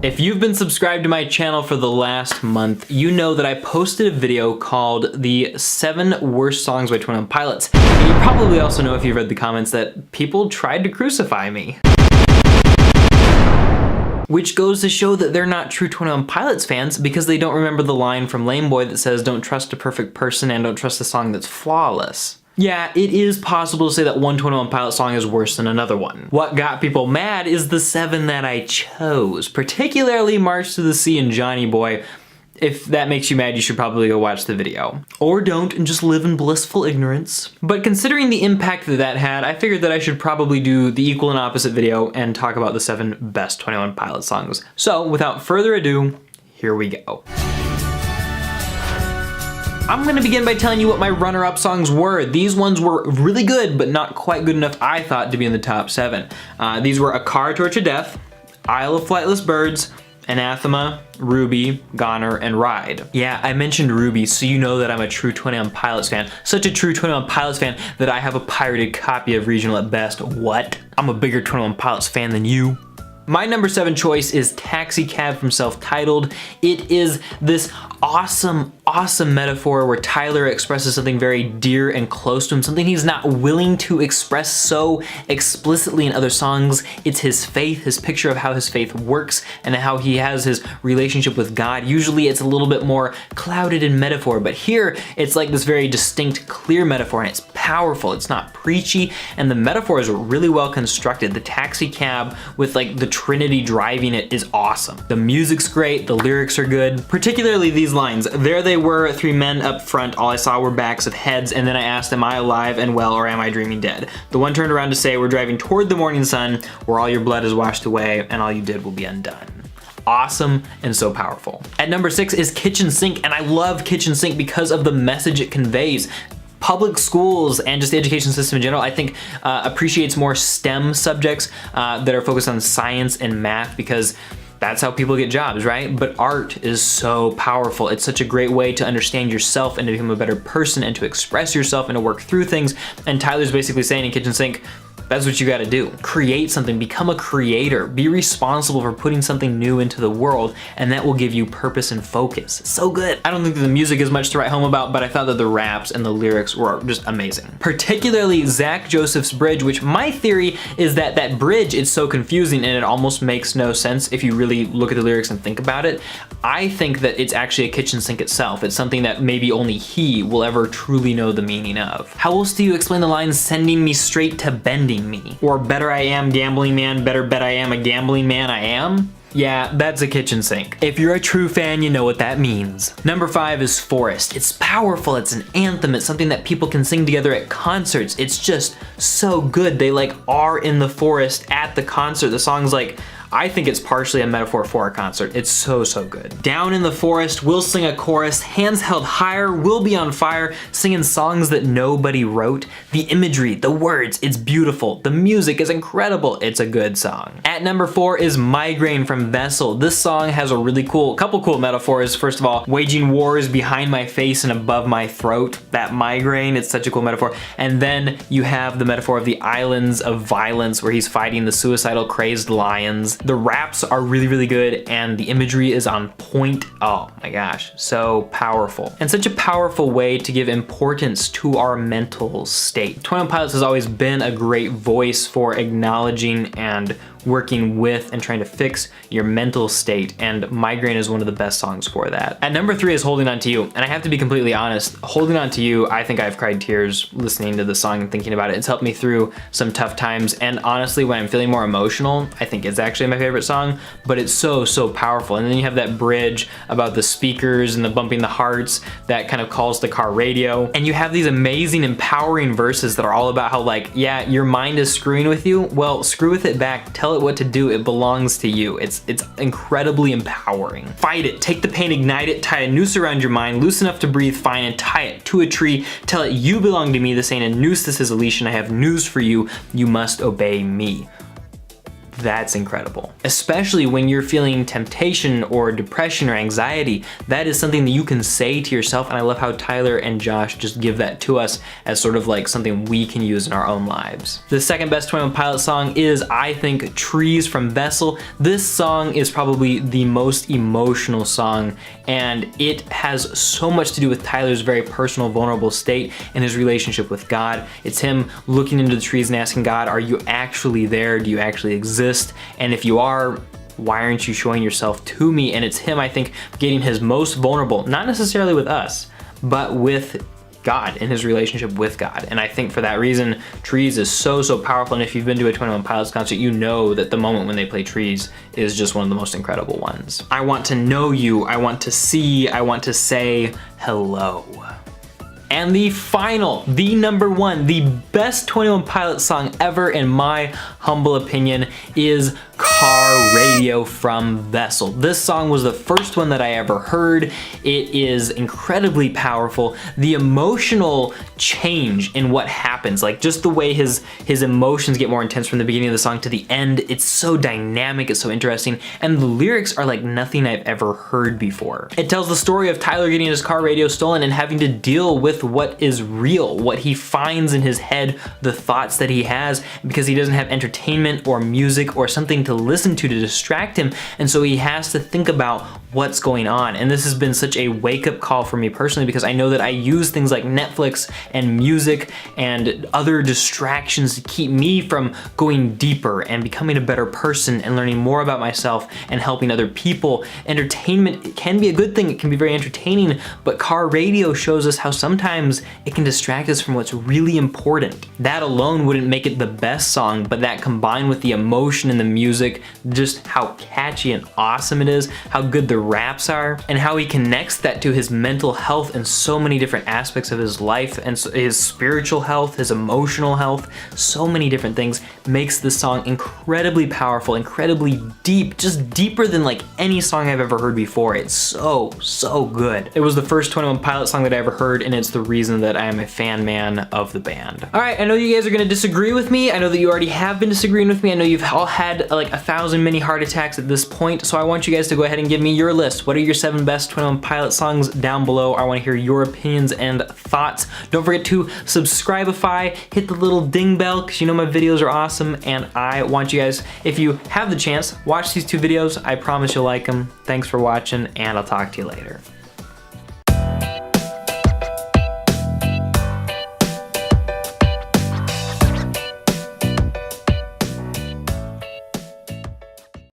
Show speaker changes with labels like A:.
A: If you've been subscribed to my channel for the last month, you know that I posted a video called the 7 worst songs by 21 Pilots. And you probably also know, if you've read the comments, that people tried to crucify me. Which goes to show that they're not true 21 Pilots fans because they don't remember the line from Lame Boy that says, "Don't trust a perfect person and don't trust a song that's flawless." Yeah, it is possible to say that one 21 Pilots song is worse than another one. What got people mad is the 7 that I chose, particularly March to the Sea and Johnny Boy. If that makes you mad, you should probably go watch the video. Or don't and just live in blissful ignorance. But considering the impact that that had, I figured that I should probably do the equal and opposite video and talk about the 7 best 21 Pilots songs. So without further ado, here we go. I'm gonna begin by telling you what my runner-up songs were. These ones were really good, but not quite good enough, I thought, to be in the top 7. These were A Car Torch of Death, Isle of Flightless Birds, Anathema, Ruby, Goner, and Ride. Yeah, I mentioned Ruby, so you know that I'm a true 21 Pilots fan. Such a true 21 Pilots fan that I have a pirated copy of Regional at Best. What? I'm a bigger 21 Pilots fan than you. My number 7 choice is Taxi Cab from Self-Titled. It is this awesome metaphor where Tyler expresses something very dear and close to him, something he's not willing to express so explicitly in other songs. It's his faith, his picture of how his faith works and how he has his relationship with God. Usually it's a little bit more clouded in metaphor, but here it's like this very distinct, clear metaphor, and it's powerful. It's not preachy, and the metaphor is really well constructed. The taxi cab with like the Trinity driving it is awesome. The music's great, the lyrics are good, particularly these lines. There they were, 3 men up front, all I saw were backs of heads, and then I asked, am I alive and well, or am I dreaming dead? The one turned around to say, we're driving toward the morning sun, where all your blood is washed away, and all you did will be undone. Awesome and so powerful. At number 6 is Kitchen Sink, and I love Kitchen Sink because of the message it conveys. Public schools and just the education system in general, I think, appreciates more STEM subjects that are focused on science and math, because that's how people get jobs, right? But art is so powerful. It's such a great way to understand yourself and to become a better person and to express yourself and to work through things. And Tyler's basically saying in Kitchen Sink, that's what you gotta do. Create something, become a creator, be responsible for putting something new into the world, and that will give you purpose and focus. So good. I don't think that the music is much to write home about, but I thought that the raps and the lyrics were just amazing. Particularly Zach Joseph's bridge, which my theory is that that bridge is so confusing and it almost makes no sense if you really look at the lyrics and think about it. I think that it's actually a kitchen sink itself. It's something that maybe only he will ever truly know the meaning of. How else do you explain the line, sending me straight to bending me? Or better I am, gambling man, better bet I am a gambling man I am? Yeah, that's a kitchen sink. If you're a true fan, you know what that means. Number 5 is Forest. It's powerful, it's an anthem, it's something that people can sing together at concerts. It's just so good. They like are in the forest at the concert. The song's like, I think it's partially a metaphor for a concert. It's so good. Down in the forest, we'll sing a chorus, hands held higher, we'll be on fire, singing songs that nobody wrote. The imagery, the words, it's beautiful. The music is incredible. It's a good song. At number 4 is Migraine from Vessel. This song has a really couple cool metaphors. First of all, waging wars behind my face and above my throat. That migraine, it's such a cool metaphor. And then you have the metaphor of the islands of violence where he's fighting the suicidal crazed lions. The raps are really good and the imagery is on point. Oh my gosh, so powerful. And such a powerful way to give importance to our mental state. 21 Pilots has always been a great voice for acknowledging and working with and trying to fix your mental state, and Migraine is one of the best songs for that. At number 3 is Holding On To You, and I have to be completely honest, Holding On To You, I think I've cried tears listening to the song and thinking about it. It's helped me through some tough times, and honestly, when I'm feeling more emotional, I think it's actually my favorite song, but it's so powerful. And then you have that bridge about the speakers and the bumping the hearts that kind of calls the car radio, and you have these amazing empowering verses that are all about how, like, yeah, your mind is screwing with you, well, screw with it back, tell it what to do, it belongs to you. It's incredibly empowering. Fight it, take the pain, ignite it, tie a noose around your mind, loose enough to breathe fine, and tie it to a tree, tell it you belong to me, this ain't a noose, this is a leash, and I have news for you, you must obey me. that's incredible. Especially when you're feeling temptation or depression or anxiety, that is something that you can say to yourself, and I love how Tyler and Josh just give that to us as sort of like something we can use in our own lives. The second best 21 Pilots song is, I think, Trees from Vessel. This song is probably the most emotional song, and it has so much to do with Tyler's very personal, vulnerable state and his relationship with God. It's him looking into the trees and asking God, are you actually there? Do you actually exist? And if you are, why aren't you showing yourself to me? And it's him, I think, getting his most vulnerable, not necessarily with us, but with God, in his relationship with God. And I think for that reason, Trees is so powerful. And if you've been to a 21 Pilots concert, you know that the moment when they play Trees is just one of the most incredible ones. I want to know you, I want to see, I want to say hello. And the final, the number one, the best 21 Pilots song ever in my humble opinion is Car Radio from Vessel. This song was the first one that I ever heard. It is incredibly powerful. The emotional change in what happens, like just the way his emotions get more intense from the beginning of the song to the end, it's so dynamic, it's so interesting, and the lyrics are like nothing I've ever heard before. It tells the story of Tyler getting his car radio stolen and having to deal with what is real, what he finds in his head, the thoughts that he has, because he doesn't have entertainment or music or something to listen to distract him, and so he has to think about what's going on. And this has been such a wake-up call for me personally, because I know that I use things like Netflix and music and other distractions to keep me from going deeper and becoming a better person and learning more about myself and helping other people. Entertainment can be a good thing, it can be very entertaining, but car radio shows us how sometimes it can distract us from what's really important. That alone wouldn't make it the best song, but that combined with the emotion and the music, just how catchy and awesome it is, how good the raps are, and how he connects that to his mental health and so many different aspects of his life, and his spiritual health, his emotional health, so many different things, makes this song incredibly powerful, incredibly deep, just deeper than like any song I've ever heard before. It's so good. It was the first 21 Pilots song that I ever heard, and it's the reason that I am a fan man of the band. All right, I know you guys are gonna disagree with me. I know that you already have been disagreeing with me. I know you've all had like 1,000 mini heart attacks at this point, so I want you guys to go ahead and give me your list. What are your 7 best 21 Pilots songs down below? I want to hear your opinions and thoughts. Don't forget to subscribeify, hit the little ding bell, because you know my videos are awesome, and I want you guys, if you have the chance, watch these 2 videos. I promise you'll like them. Thanks for watching, and I'll talk to you later.